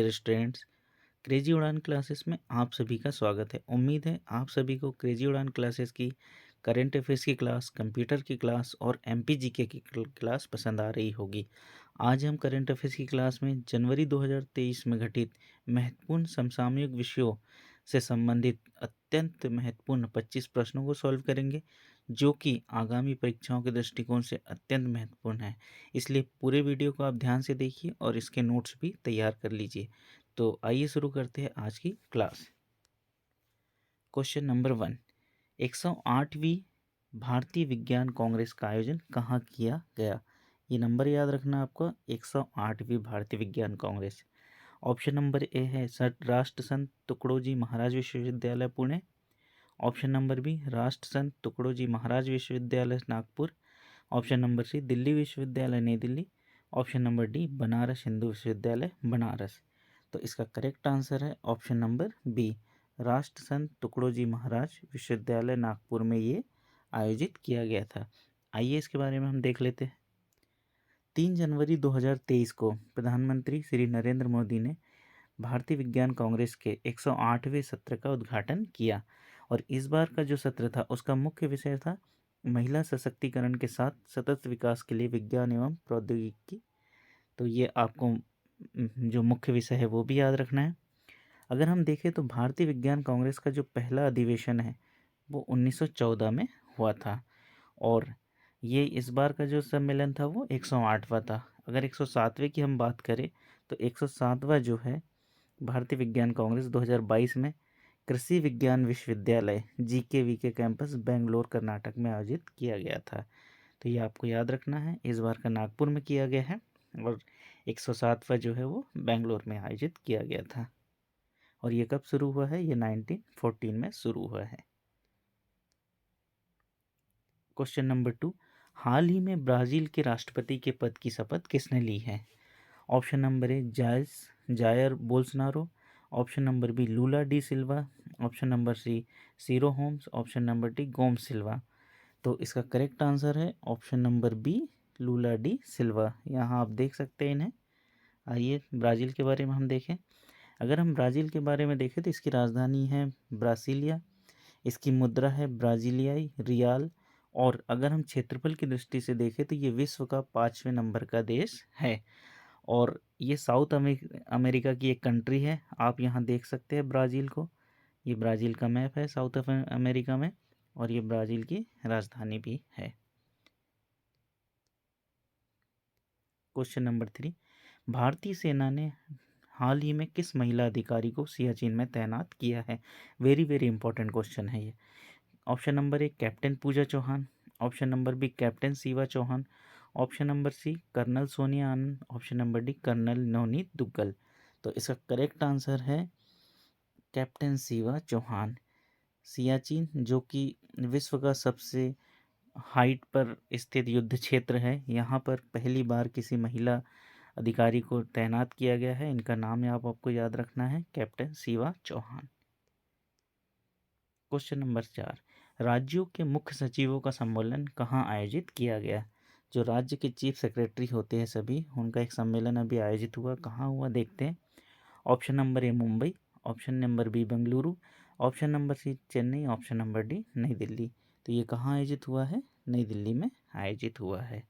Dear students, crazy उड़ान classes में आप सभी का स्वागत है। उम्मीद है आप सभी को क्रेजी उड़ान क्लासेस की करंट अफेयर्स की क्लास, कंप्यूटर की क्लास और एमपीजीके की क्लास पसंद आ रही होगी। आज हम करंट अफेयर्स की क्लास में जनवरी 2023 में घटित महत्वपूर्ण समसामयिक विषयों से संबंधित अत्यंत महत्वपूर्ण 25 प्रश्नों को सॉल्व करेंगे, जो कि आगामी परीक्षाओं के दृष्टिकोण से अत्यंत महत्वपूर्ण है। इसलिए पूरे वीडियो को आप ध्यान से देखिए और इसके नोट्स भी तैयार कर लीजिए। तो आइए शुरू करते हैं आज की क्लास। क्वेश्चन नंबर 1, 108वीं भारतीय विज्ञान कांग्रेस का आयोजन कहाँ किया गया? ये नंबर याद रखना आपको, 108वीं भारतीय विज्ञान कांग्रेस। ऑप्शन नंबर ए है राष्ट्र संत तुकडोजी महाराज विश्वविद्यालय Pune. Option number B Rashtra Sant Tukdoji Maharaj विश्वविद्यालय Nagpur. Option number C Delhi विश्वविद्यालय Nai Delhi. Option number D Banaras Hindu विश्वविद्यालय बनारस। तो इसका करेक्ट आंसर है option number B, Rashtra Sant Tukdoji Maharaj विश्वविद्यालय नागपुर में ये आयोजित किया गया था। आइए इसके बारे में हम देख लेते हैं। 3 जनवरी 2023 को प्रधानमंत्री श्री नरेंद्र मोदी ने भारतीय विज्ञान कांग्रेस के 108वें सत्र का उद्घाटन किया और इस बार का जो सत्र था उसका मुख्य विषय था महिला सशक्तिकरण के साथ सतत विकास के लिए विज्ञान एवं प्रौद्योगिकी। तो ये आपको जो मुख्य विषय है वो भी याद रखना है। अगर हम देखें तो भारतीय विज्ञान कांग्रेस का जो पहला अधिवेशन है वो 1914 में हुआ था और ये इस बार का जो सम्मेलन था वो 108वां था। अगर 107वें की हम बात करें तो 107वां जो है भारतीय विज्ञान कांग्रेस 2022 में कृषि विज्ञान विश्वविद्यालय जीकेवी के कैंपस बेंगलोर कर्नाटक में आयोजित किया गया था। तो ये आपको याद रखना है, इस बार का नागपुर में किया गया है और 107वां जो है वो बेंगलोर में आयोजित किया गया था। और ये कब शुरू हुआ है? ये 1914 में शुरू हुआ है। क्वेश्चन नंबर 2, हाल ही में ब्राज़ील के राष्ट्रपति के पद की शपथ किसने ली है? Option number A Jair Bolsonaro. Option number B Lula da Silva. Option number C Ciro Gomes. Option number D Gomes Silva. तो इसका करेक्ट आंसर है option number B, Lula da Silva. यहाँ आप देख सकते हैं इन्हें। आइए ब्राज़ील के बारे में हम देखें। अगर हम ब्राज़ील के बारे में देखें तो इसकी राजधानी है ब्रासिलिया, इसकी मुद्रा है ब्राज़ीलियाई रियाल और अगर हम क्षेत्रफल की दृष्टि से देखें तो ये विश्व का 5वें नंबर का देश है और ये साउथ अमेरिका की एक कंट्री है। आप यहाँ देख सकते हैं ब्राज़ील को, ये ब्राज़ील का मैप है साउथ अमेरिका में और ये ब्राज़ील की राजधानी भी है। क्वेश्चन नंबर 3, भारतीय सेना ने हाल ही में किस महिला अधिकारी को सियाचिन में तैनात किया है? वेरी वेरी इंपॉर्टेंट क्वेश्चन है ये। Option number A captain Pooja Chauhan. Option number B captain Shiva Chauhan. Option number C colonel Sonia Anand. Option number D colonel Navneet Duggal. तो इसका करेक्ट आंसर है कैप्टन शिवा चौहान। सियाचिन जो कि विश्व का सबसे हाइट पर स्थित युद्ध क्षेत्र है, यहाँ पर पहली बार किसी महिला अधिकारी को तैनात किया गया है। इनका नाम आपको याद रखना है, captain Shiva Chauhan. Question number 4, राज्यों के मुख्य सचिवों का सम्मेलन कहाँ आयोजित किया गया? जो राज्य के चीफ सेक्रेटरी होते हैं सभी, उनका एक सम्मेलन अभी आयोजित हुआ, कहाँ हुआ देखते हैं। Option number A Mumbai. Option number B Bengaluru. Option number C Chennai. Option number D Nai Delhi. तो ये कहाँ आयोजित हुआ है? नई दिल्ली में आयोजित हुआ है।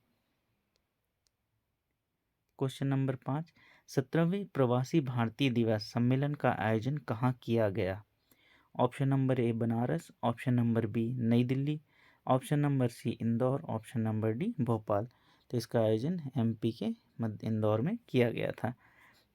क्वेश्चन नंबर 5, 17वें प्रवासी भारतीय दिवस सम्मेलन का आयोजन कहाँ किया गया? Option number A Banaras. Option number B Nai Delhi. Option number C Indore. Option number D Bhopal. तो इसका आयोजन एमपी के मध्य इंदौर में किया गया था।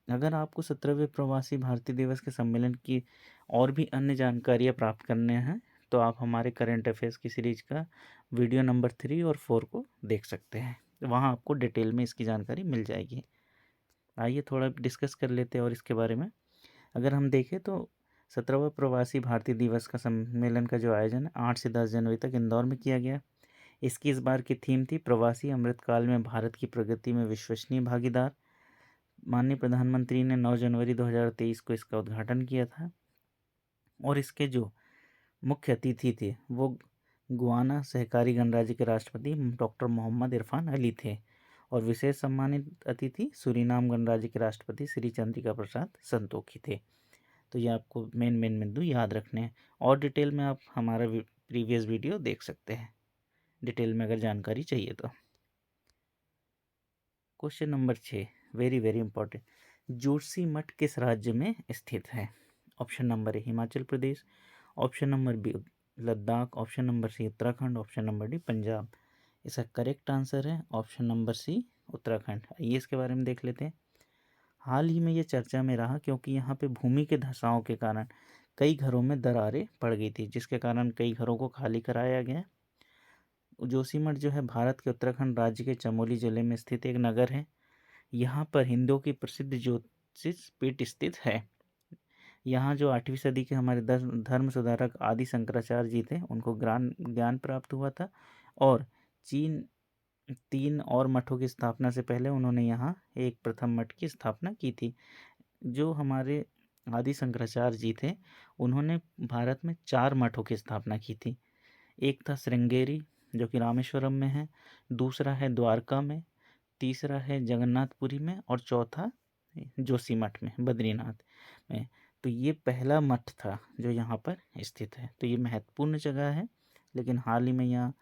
अगर आपको 17वें प्रवासी भारतीय दिवस के सम्मेलन की और भी अन्य जानकारियाँ प्राप्त करने हैं तो आप हमारे करंट अफेयर्स की सीरीज का वीडियो नंबर 3 और 4 को देख सकते हैं, वहाँ आपको डिटेल में इसकी जानकारी मिल जाएगी। आइए थोड़ा डिस्कस कर लेते हैं और इसके बारे में। अगर हम देखें तो 17वां प्रवासी भारतीय दिवस का सम्मेलन का जो आयोजन 8 से 10 जनवरी तक इंदौर में किया गया। इसकी इस बार की थीम थी प्रवासी अमृतकाल में भारत की प्रगति में विश्वसनीय भागीदार। माननीय प्रधानमंत्री ने 9 जनवरी 2023 को इसका उद्घाटन किया था और इसके जो मुख्य अतिथि थे वो गुआना सहकारी गणराज्य के राष्ट्रपति डॉक्टर मोहम्मद इरफान अली थे और विशेष सम्मानित अतिथि सूरीनाम गणराज्य के राष्ट्रपति श्री चंद्रिका प्रसाद संतोखी थे। तो ये आपको मेन बिंदु याद रखने हैं और डिटेल में आप हमारा प्रीवियस वीडियो देख सकते हैं डिटेल में अगर जानकारी चाहिए तो। Question number 6 very very important, Joshimath किस राज्य में स्थित है? Option number A Himachal Pradesh, option number B Ladakh, option number C Uttarakhand, option number D Punjab. इसका करेक्ट आंसर है ऑप्शन नंबर सी उत्तराखंड। आइए इसके बारे में देख लेते हैं। हाल ही में ये चर्चा में रहा क्योंकि यहाँ पे भूमि के धसाव के कारण कई घरों में दरारें पड़ गई थी, जिसके कारण कई घरों को खाली कराया गया। जोशीमठ जो है भारत के उत्तराखंड राज्य के चमोली जिले में स्थित एक नगर है। यहाँ पर हिंदुओं की प्रसिद्ध ज्योतिष पीठ स्थित है। यहाँ जो 8वीं सदी के हमारे धर्म सुधारक आदि शंकराचार्य जी थे, उनको ज्ञान प्राप्त हुआ था और चीन 3 और मठों की स्थापना से पहले उन्होंने यहाँ एक प्रथम मठ की स्थापना की थी। जो हमारे आदि शंकराचार्य जी थे, उन्होंने भारत में 4 मठों की स्थापना की थी। एक था श्रृंगेरी जो कि रामेश्वरम में है, दूसरा है द्वारका में, तीसरा है जगन्नाथपुरी में और चौथा जोशीमठ में बद्रीनाथ में। तो ये पहला मठ था जो यहाँ पर स्थित है। तो ये महत्वपूर्ण जगह है, लेकिन हाल ही में यहाँ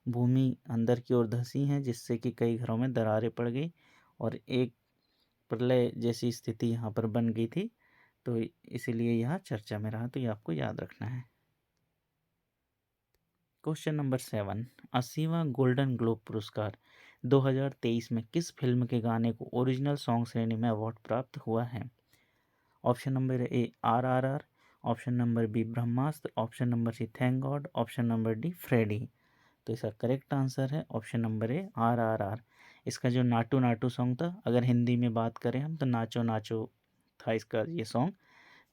भूमि अंदर की ओर धंसी है, जिससे कि कई घरों में दरारें पड़ गई और एक प्रलय जैसी स्थिति यहाँ पर बन गई थी। तो इसीलिए यह चर्चा में रहा। तो ये आपको याद रखना है। क्वेश्चन नंबर 7, 80वां गोल्डन ग्लोब पुरस्कार 2023 में किस फिल्म के गाने को ओरिजिनल सॉन्ग श्रेणी में अवार्ड प्राप्त हुआ है? Option number A RRR, option number B Brahmastra, option number C Thank God, option number D Freddy. तो इसका करेक्ट आंसर है ऑप्शन नंबर ए RRR। इसका जो नाटू नाटू सॉन्ग था, अगर हिंदी में बात करें हम तो नाचो नाचो था इसका ये सॉन्ग।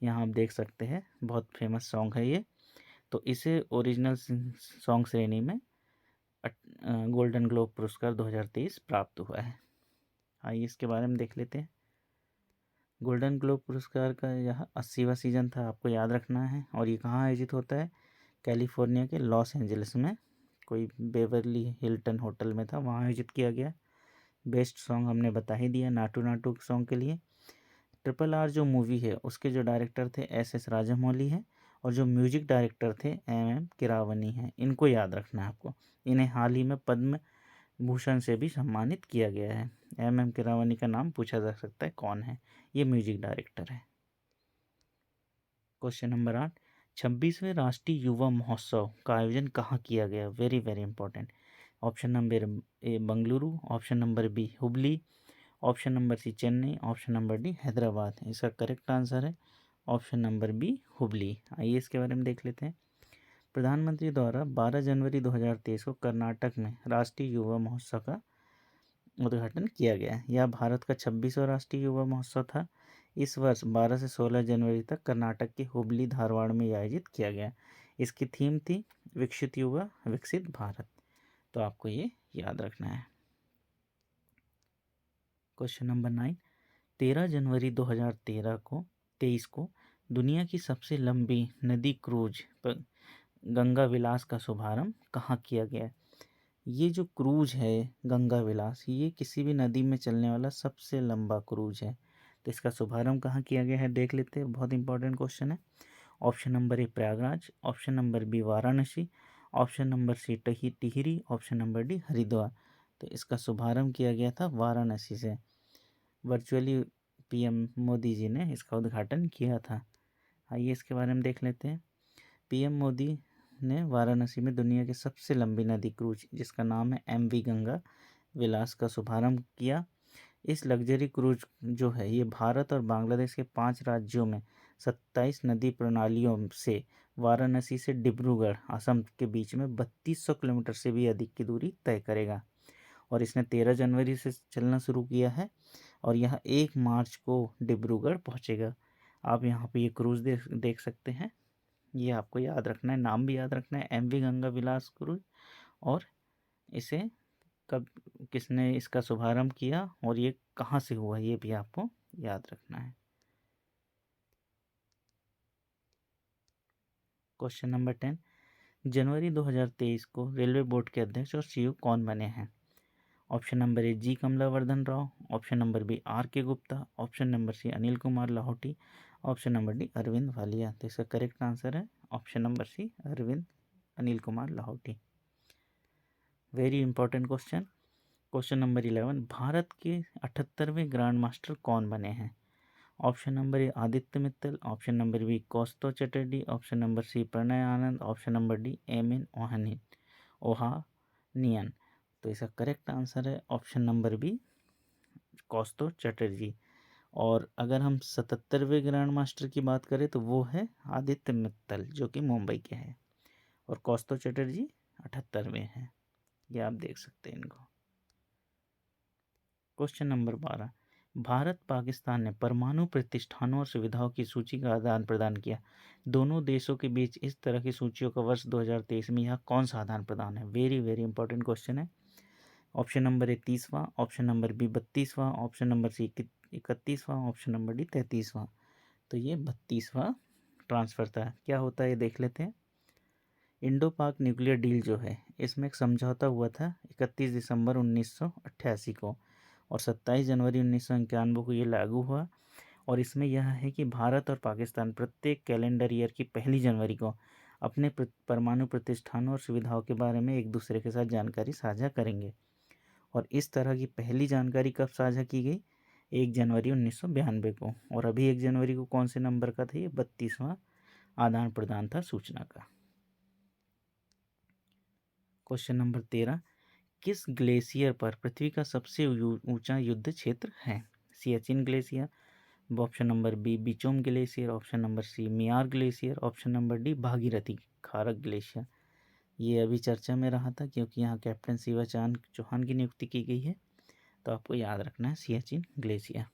यहाँ आप देख सकते हैं, बहुत फेमस सॉन्ग है ये। तो इसे ओरिजिनल सॉन्ग श्रेणी में गोल्डन ग्लोब पुरस्कार 2023 प्राप्त हुआ है। आइए इसके बारे में देख लेते हैं। गोल्डन ग्लोब पुरस्कार का यह 80वां सीजन था, आपको याद रखना है। और ये कहाँ आयोजित होता है? कैलिफोर्निया के लॉस एंजलिस में कोई बेवरली हिल्टन होटल में था, वहाँ आयोजित किया गया। बेस्ट सॉन्ग हमने बता ही दिया नाटू नाटू सॉन्ग के लिए। RRR जो मूवी है उसके जो डायरेक्टर थे SS राजामौली हैं और जो म्यूजिक डायरेक्टर थे MM किरावनी हैं। इनको याद रखना है आपको। इन्हें हाल ही में पद्म भूषण से भी सम्मानित किया गया है। MM किरावनी का नाम पूछा जा सकता है कौन है? ये म्यूजिक डायरेक्टर है। क्वेश्चन नंबर 8, 26वें राष्ट्रीय युवा महोत्सव का आयोजन कहाँ किया गया? Very very important. Option number A Bengaluru, option number B Hubli, option number C Chennai, option number D Hyderabad. इसका करेक्ट आंसर है ऑप्शन नंबर बी हुबली। आइए इसके बारे में देख लेते हैं। प्रधानमंत्री द्वारा 12 जनवरी 2023 को कर्नाटक में राष्ट्रीय युवा महोत्सव का उद्घाटन किया गया। यह भारत का 26वां राष्ट्रीय युवा महोत्सव था। इस वर्ष 12 से 16 जनवरी तक कर्नाटक के हुबली धारवाड़ में आयोजित किया गया। इसकी थीम थी विकसित युवा विकसित भारत। तो आपको ये याद रखना है। क्वेश्चन नंबर 9, 13 जनवरी 2023 को दुनिया की सबसे लंबी नदी क्रूज पर गंगा विलास का शुभारंभ कहाँ किया गया? ये जो क्रूज है गंगा विलास, ये किसी भी नदी में चलने वाला सबसे लंबा क्रूज है। तो इसका शुभारंभ कहाँ किया गया है देख लेते हैं, बहुत इंपॉर्टेंट क्वेश्चन है। Option number A Prayagraj, option number B Varanasi, option number C Tehri, option number D Haridwar. तो इसका शुभारंभ किया गया था वाराणसी से। वर्चुअली PM मोदी जी ने इसका उद्घाटन किया था। आइए इसके बारे में देख लेते हैं। PM मोदी ने वाराणसी में दुनिया की सबसे लंबी नदी क्रूज जिसका नाम है MV गंगा विलास का शुभारंभ किया। इस लग्जरी क्रूज जो है ये भारत और बांग्लादेश के 5 राज्यों में 27 नदी प्रणालियों से वाराणसी से डिब्रूगढ़ असम के बीच में 3200 किलोमीटर से भी अधिक की दूरी तय करेगा। और इसने 13 जनवरी से चलना शुरू किया है और यह 1 मार्च को डिब्रूगढ़ पहुंचेगा। आप यहाँ पे ये क्रूज देख सकते हैं। ये आपको याद रखना है, नाम भी याद रखना है, MV गंगा विलास क्रूज। और इसे कब किसने इसका शुभारंभ किया और ये कहाँ से हुआ ये भी आपको याद रखना है। क्वेश्चन नंबर 10, जनवरी 2023 को रेलवे बोर्ड के अध्यक्ष और CEO कौन बने हैं? Option number A G Kamalavardhan Rao, option number B R K Gupta, option number C Anil Kumar Lahoti, option number D Arvind Walia. तो इसका करेक्ट आंसर है option number C Arvind Anil Kumar Lahoti. Very important question. Question number 11, Bharat के 78वें ग्रैंड मास्टर कौन बने हैं? Option number A Aditya Mittal, option number B Kaustav Chatterjee, option number C Pranay Anand, option number D M N Ohanian. तो इसका करेक्ट आंसर है option number B Kaustav Chatterjee. और अगर हम 77वें ग्रैंड मास्टर की बात करें तो वो है आदित्य मित्तल जो कि मुंबई के हैं, और कौस्तव चटर्जी 78वें हैं। ये आप देख सकते हैं इनको। क्वेश्चन नंबर 12, भारत पाकिस्तान ने परमाणु प्रतिष्ठानों और सुविधाओं की सूची का आदान प्रदान किया। दोनों देशों के बीच इस तरह की सूचियों का वर्ष 2023 में यह कौन सा आदान प्रदान है? वेरी वेरी इंपॉर्टेंट क्वेश्चन है। ऑप्शन नंबर ए 30वां, ऑप्शन नंबर बी 32वां, ऑप्शन नंबर सी 31वां, ऑप्शन नंबर डी 33वां। तो ये 32वां ट्रांसफ़र था। क्या होता है ये देख लेते हैं। इंडो पाक न्यूक्लियर डील जो है इसमें एक समझौता हुआ था 31 दिसंबर 1988 को, और 27 जनवरी 1991 को ये लागू हुआ। और इसमें यह है कि भारत और पाकिस्तान प्रत्येक कैलेंडर ईयर की पहली जनवरी को अपने परमाणु प्रतिष्ठानों और सुविधाओं के बारे में एक दूसरे के साथ जानकारी साझा करेंगे। और इस तरह की पहली जानकारी कब साझा की गई? 1 जनवरी 1992 को। और अभी 1 जनवरी को कौन से नंबर का था? ये 32वां आदान प्रदान था सूचना का। क्वेश्चन नंबर 13, किस ग्लेशियर पर पृथ्वी का सबसे ऊंचा युद्ध क्षेत्र है? Siachen glacier, option number B Bichom glacier, option number C Miyar glacier, option number D Bhagirathi Kharak glacier. ये अभी चर्चा में रहा था क्योंकि यहाँ कैप्टन शिवाचांद चौहान की नियुक्ति की गई है, तो आपको याद रखना है Siachen glacier.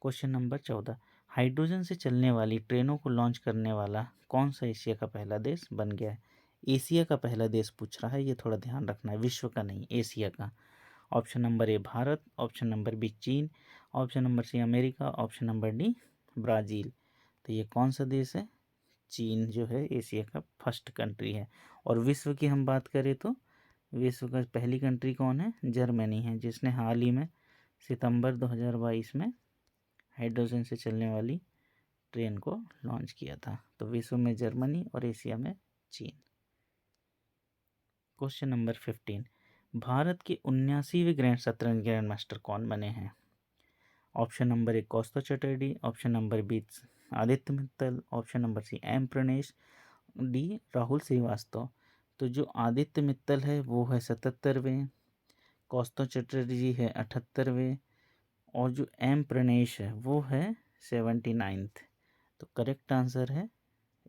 Question number 14, hydrogen से चलने वाली ट्रेनों को लॉन्च करने वाला कौन सा एशिया का पहला देश बन गया है? एशिया का पहला देश पूछ रहा है, ये थोड़ा ध्यान रखना है, विश्व का नहीं, एशिया का। Option number A Bharat, option number B Cheen, option number C America, option number D Brazil. तो ये कौन सा देश है? चीन जो है एशिया का फर्स्ट कंट्री है। और विश्व की हम बात करें तो विश्व का पहली कंट्री कौन है? जर्मनी है, जिसने हाल ही में सितंबर 2022 में हाइड्रोजन से चलने वाली ट्रेन को लॉन्च किया था। तो विश्व में जर्मनी और एशिया में चीन। क्वेश्चन नंबर 15, भारत के 79वें शतरंज ग्रैंड मास्टर कौन बने हैं? Option number A Kaustav Chatterjee, option number B Aditya Mittal, option number C M Pranesh, D Rahul Srivastava. तो जो आदित्य मित्तल है वो है 77वें, कौस्तव चटर्जी है 78वें, और जो एम प्रणेश है वो है 79th। तो करेक्ट आंसर है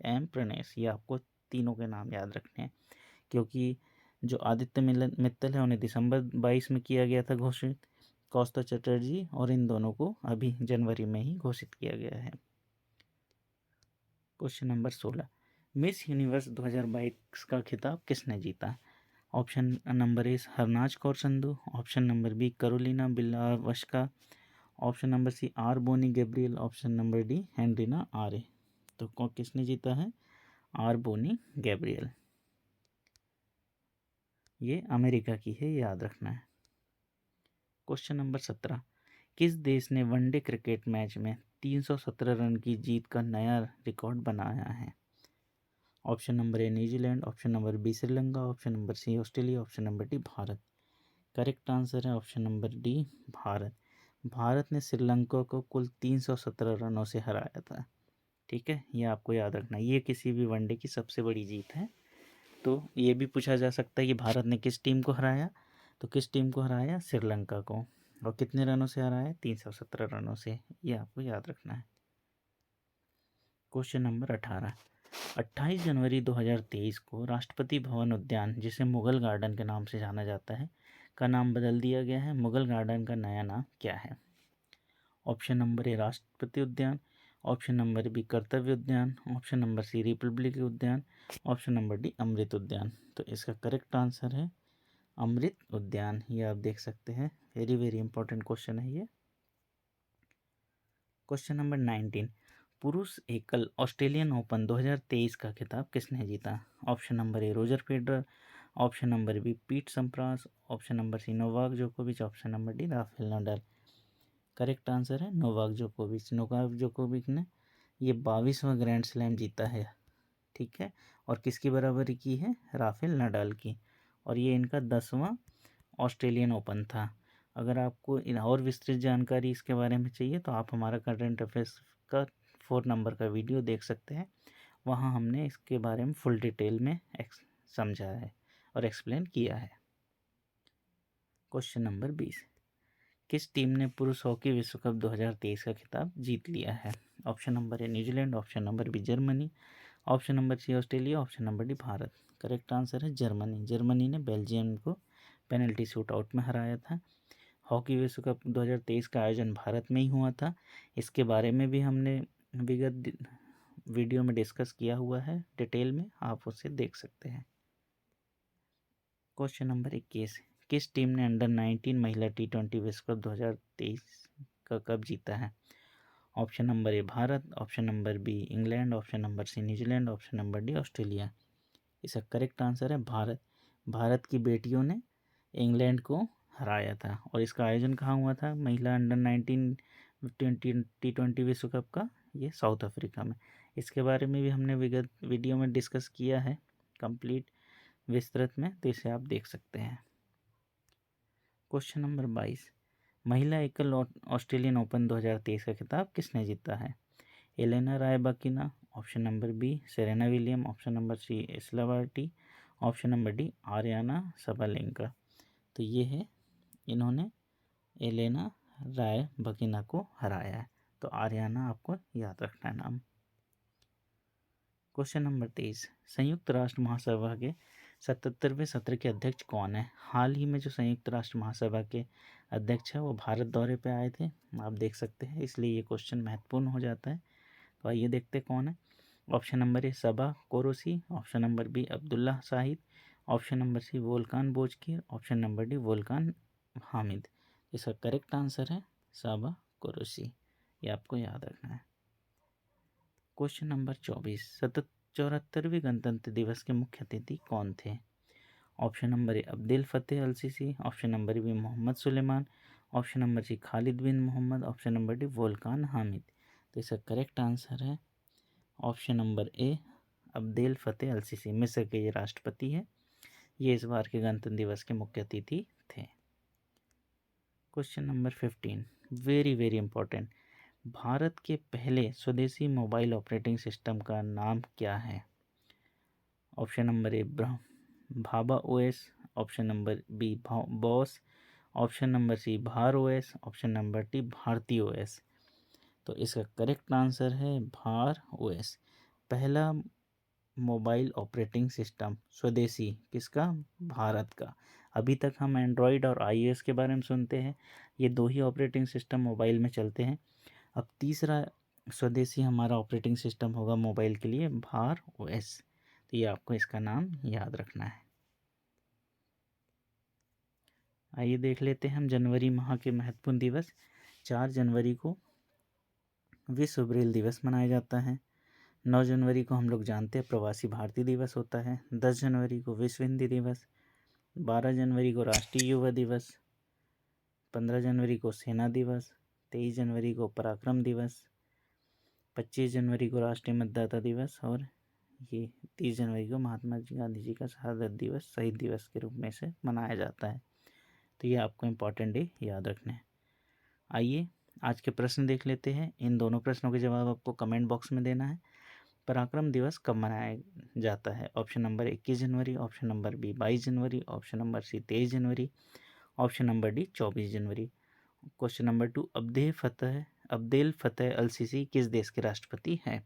एम प्रणेश। ये आपको तीनों के नाम याद रखने हैं, क्योंकि जो आदित्य मित्तल है उन्हें दिसंबर 22 में किया गया था घोषित, कौस्तव चटर्जी और इन दोनों को अभी जनवरी में ही घोषित किया गया है। क्वेश्चन नंबर 16, मिस यूनिवर्स 2022 का खिताब किसने जीता? Option number A Harnaaz Kaur Sandhu, option number B Karolina Bielawska, option number C R'Bonney Gabriel, option number D हेनरीना आरे। तो किसने जीता है? R'Bonney Gabriel. ये अमेरिका की है, याद रखना है। क्वेश्चन नंबर 17, किस देश ने वनडे क्रिकेट मैच में 317 रन की जीत का नया रिकॉर्ड बनाया है? Option number A New Zealand, option number B Sri Lanka, option number C Australia, option number D Bharat. Correct answer है option number D Bharat. Bharat ने श्रीलंका को कुल 317 रनों से हराया था। ठीक है, ये आपको याद रखना है, ये किसी भी वनडे की सबसे बड़ी जीत है। तो ये भी पूछा जा सकता है कि भारत ने किस टीम को हराया, तो किस टीम को हराया? श्रीलंका को। और कितने रनों से हराया? 317 रनों से। ये आपको याद रखना है। क्वेश्चन नंबर 18, 28 जनवरी 2023 को राष्ट्रपति भवन उद्यान, जिसे मुगल गार्डन के नाम से जाना जाता है, का नाम बदल दिया गया है। मुगल गार्डन का नया नाम क्या है? ऑप्शन नंबर ए राष्ट्रपति उद्यान, ऑप्शन नंबर बी कर्तव्य उद्यान, ऑप्शन नंबर सी रिपब्लिक उद्यान, ऑप्शन नंबर डी अमृत उद्यान। तो इसका करेक्ट आंसर है अमृत उद्यान। ये आप देख सकते हैं, वेरी वेरी इंपॉर्टेंट क्वेश्चन है ये। क्वेश्चन नंबर 19, पुरुष एकल ऑस्ट्रेलियन ओपन 2023 का खिताब किसने जीता? ऑप्शन नंबर ए Roger Federer, option number B Pete Sampras, option number सी नोवाक जोकोविच, option number D Rafale Nadal. Correct answer है नोवाक जोकोविच। नोवाक जोकोविच ने ये 22वां ग्रैंड स्लैम जीता है, ठीक है, और किसकी बराबरी की है? राफेल नाडाल की। और ये इनका 10वां ऑस्ट्रेलियन ओपन था। अगर आपको इन और विस्तृत जानकारी इसके बारे में चाहिए तो आप हमारा करंट अफेयर्स का 4 नंबर का वीडियो देख सकते हैं। वहाँ हमने इसके बारे में फुल डिटेल में समझा है और एक्सप्लेन किया है। क्वेश्चन नंबर 20, किस टीम ने पुरुष हॉकी विश्व कप 2023 का खिताब जीत लिया है? Option number A New Zealand, option number B Germany, option number C Australia, option number D Bharat. Correct answer है जर्मनी। जर्मनी ने बेल्जियम को पेनल्टी शूट आउट में हराया था। हॉकी विश्व कप 2023 का आयोजन भारत में ही हुआ था। इसके बारे में भी हमने विगत वीडियो में डिस्कस किया हुआ है डिटेल में, आप उसे देख सकते हैं। क्वेश्चन नंबर 21, किस टीम ने अंडर 19 महिला T20 विश्व कप 2023 का कप जीता है? Option number A Bharat, option number B England, option number C New Zealand, option number D Australia. इसका करेक्ट आंसर है भारत। भारत की बेटियों ने इंग्लैंड को हराया था और इसका आयोजन कहाँ हुआ था? महिला अंडर 19 T20 विश्व कप का, ये साउथ अफ्रीका में। इसके बारे में भी हमने विगत वीडियो में डिस्कस किया है कंप्लीट विस्तृत में, तो इसे आप देख सकते हैं। क्वेश्चन नंबर 22, महिला एकल ऑस्ट्रेलियन ओपन 2023 का खिताब किसने जीता है? Elena Rybakina, option number B Serena William, option number C Isla Barty, option number D Aryna Sabalenka. तो ये है, इन्होंने एलेना रायबाकिना को हराया है। तो आर्याना आपको याद रखना है नाम। क्वेश्चन नंबर 23, संयुक्त राष्ट्र महासभा के 77वें सत्र के अध्यक्ष कौन है? हाल ही में जो संयुक्त राष्ट्र महासभा के अध्यक्ष है वो भारत दौरे पे आए थे, आप देख सकते हैं, इसलिए ये क्वेश्चन महत्वपूर्ण हो जाता है। तो आइए देखते कौन है। Option number A Csaba Korosi, option number B Abdulla Shahid, option number C Volkan Bozkir, option number D Volkan Hamid. इसका करेक्ट आंसर है सबा कोरोसी, ये आपको याद रखना है। क्वेश्चन नंबर 24, 74वें गणतंत्र दिवस के मुख्य अतिथि कौन थे? Option number A Abdul Fattah Al Sisi, option number B Mohammed Sulaiman, option number C Khalid bin Mohammed, option number D Volkan Hamid. तो इसका करेक्ट आंसर है option number A Abdul Fattah Al Sisi. मिस्र के ये राष्ट्रपति है, ये इस बार के गणतंत्र दिवस के मुख्य अतिथि थे। Question number 15, very very important, Bharat के पहले स्वदेशी मोबाइल ऑपरेटिंग सिस्टम का नाम क्या है? Option number A Bhabha OS, option number B boss, option number C Bhar OS, option number D Bharati OS. तो इसका करेक्ट आंसर है भार ओएस। पहला मोबाइल ऑपरेटिंग सिस्टम स्वदेशी किसका? भारत का। अभी तक हम एंड्रॉयड और iOS के बारे में सुनते हैं, ये दो ही ऑपरेटिंग सिस्टम मोबाइल में चलते हैं। अब तीसरा स्वदेशी हमारा ऑपरेटिंग सिस्टम होगा मोबाइल के लिए भार ओएस। तो ये आपको इसका नाम याद रखना है। आइए देख लेते हैं हम जनवरी माह के महत्वपूर्ण दिवस। 4 जनवरी को विश्व ब्रेल दिवस मनाया जाता है। 9 जनवरी को हम लोग जानते हैं प्रवासी भारतीय दिवस होता है। 10 जनवरी को विश्व हिंदी दिवस, 12 जनवरी को राष्ट्रीय युवा दिवस, 15 जनवरी को सेना दिवस, 23 जनवरी को पराक्रम दिवस, 25 जनवरी को राष्ट्रीय मतदाता दिवस और ये 30 जनवरी को महात्मा गांधी जी का शहादत दिवस शहीद दिवस के रूप में से मनाया जाता है। तो ये आपको इम्पॉर्टेंट डे याद रखना है। आइए आज के प्रश्न देख लेते हैं। इन दोनों प्रश्नों के जवाब आपको कमेंट बॉक्स में देना है। पराक्रम दिवस कब मनाया जाता है? ऑप्शन नंबर 21 जनवरी, ऑप्शन नंबर बी 22 जनवरी, ऑप्शन नंबर सी 23 जनवरी, ऑप्शन नंबर डी 24 जनवरी। Question number 2, Abdel Fattah Al Sisi किस देश के राष्ट्रपति हैं?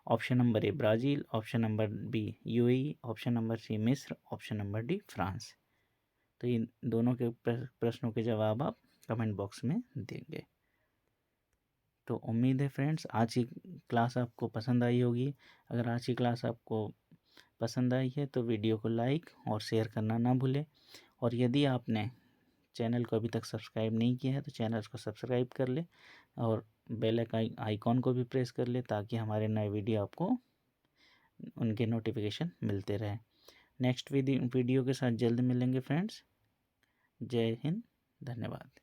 Option number A Brazil, option number B UAE, option number C मिस्र, ऑप्शन नंबर डी फ्रांस। तो इन दोनों के प्रश्नों के जवाब आप कमेंट बॉक्स में देंगे। तो उम्मीद है फ्रेंड्स आज की क्लास आपको पसंद आई होगी। अगर आज की क्लास आपको पसंद आई है तो वीडियो को लाइक और शेयर करना ना भूलें। और यदि आपने चैनल को अभी तक सब्सक्राइब नहीं किया है तो चैनल को सब्सक्राइब कर ले और बेल आइकॉन को भी प्रेस कर ले ताकि हमारे नए वीडियो आपको उनके नोटिफिकेशन मिलते रहे। नेक्स्ट वीडियो के साथ जल्द मिलेंगे फ्रेंड्स। जय हिंद, धन्यवाद।